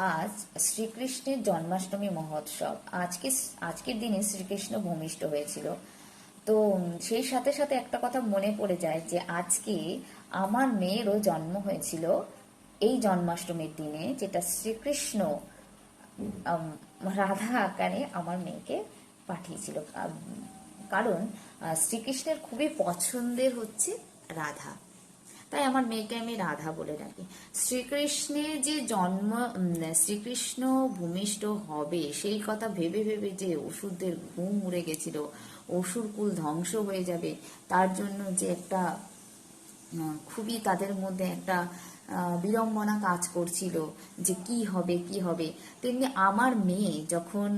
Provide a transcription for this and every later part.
আজ শ্রীকৃষ্ণের জন্মাষ্টমী মহোৎসব। আজকের দিনে শ্রীকৃষ্ণ ভূমিষ্ঠ হয়েছিল। তো সেই সাথে সাথে একটা কথা মনে পড়ে যায় যে আজকে আমার মেয়েরও জন্ম হয়েছিল এই জন্মাষ্টমীর দিনে, যেটা শ্রীকৃষ্ণ রাধা আকারে আমার মেয়েকে পাঠিয়েছিল। কারণ শ্রীকৃষ্ণের খুবই পছন্দের হচ্ছে রাধা, তাই আমার মেয়েকে আমি রাধা বলে ডাকি। শ্রীকৃষ্ণের যে জন্ম, শ্রীকৃষ্ণ ভূমিষ্ঠ হবে সেই কথা ভেবে ভেবে যে অসুরদের ঘুম উড়ে গেছিল, অসুরকুল ধ্বংস হয়ে যাবে, তার জন্য যে একটা খুবই তাদের মধ্যে একটা বিড়ম্বনা কাজ করছিল যে কি হবে কি হবে। তেমনি আমার মেয়ে যখন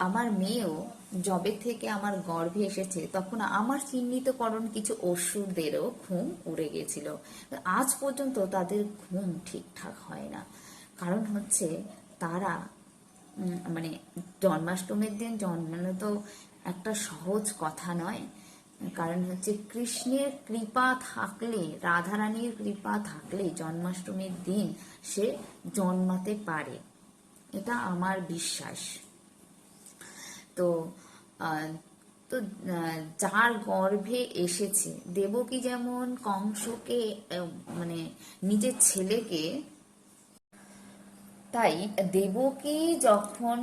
আমার মেয়েও জবে থেকে আমার গর্ভে এসেছে, তখন আমার চিহ্নিতকরণ কিছু অসুরদেরও ঘুম উড়ে গেছিল। আজ পর্যন্ত তাদের ঘুম ঠিকঠাক হয় না। কারণ হচ্ছে তারা মানে জন্মাষ্টমীর দিন জন্মানো তো একটা সহজ কথা নয়। কারণ হচ্ছে কৃষ্ণের কৃপা থাকলে, রাধারানীর কৃপা থাকলে জন্মাষ্টমীর দিন সে জন্মাতে পারে, এটা আমার বিশ্বাস। তো তো যার গর্ভে এসেছে, দেবকী যেমন কংসকে মানে নিজের ছেলেকে, তাই দেবকী যখন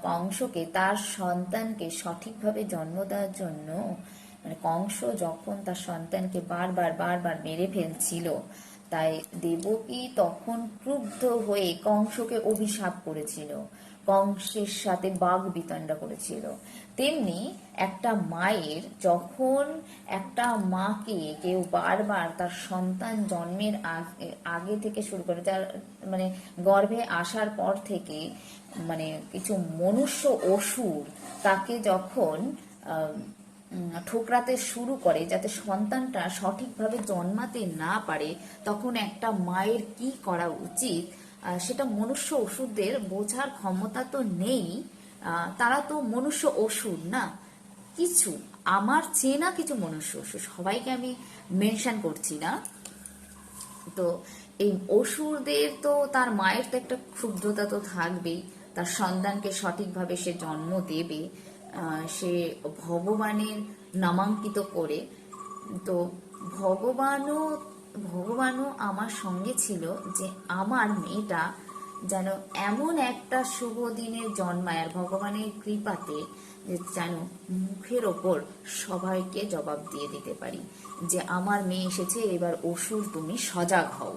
কংসকে তার সন্তানকে সঠিকভাবে জন্ম দেওয়ার জন্য, মানে কংস যখন তার সন্তানকে বারবার বারবার মেরে ফেলছিল, তাই দেবকী তখন ক্রুদ্ধ হয়ে কংসকে অভিশাপ করেছিল, কংসের সাথে বাগ বিতণ্ডা করেছিল। তেমনি একটা মায়ের, যখন একটা মাকে কেউ বারবার তার সন্তান জন্মের আগে থেকে শুরু করে, যার মানে গর্ভে আসার পর থেকে মানে কিছু মনুষ্য অসুর তাকে যখন ঠোকরাতে শুরু করে যাতে সন্তানটা সঠিকভাবে জন্মাতে না পারে, তখন একটা মায়ের কি করা উচিত সেটা মনুষ্য অসুরদের বোঝার ক্ষমতা তো নেই। তারা তো মনুষ্য অসুর না, কিছু আমার চেনা কিছু মনুষ্য অসুর, সবাইকে আমি মেনশন করছি না। তো এই অসুরদের তো তার মায়ের তো একটা ক্ষুদ্রতা তো থাকবেই, তার সন্তানকে সঠিকভাবে সে জন্ম দেবে, সে ভগবানের নামাঙ্কিত করে। তো ভগবানও আমার সঙ্গে ছিল যে আমার মেয়েটা যেন এমন একটা শুভ দিনে জন্মায় আর ভগবানের কৃপাতে যেন মুখের ওপর সবাইকে জবাব দিয়ে দিতে পারি যে আমার মেয়ে এসেছে, এবার অসুর তুমি সজাগ হও।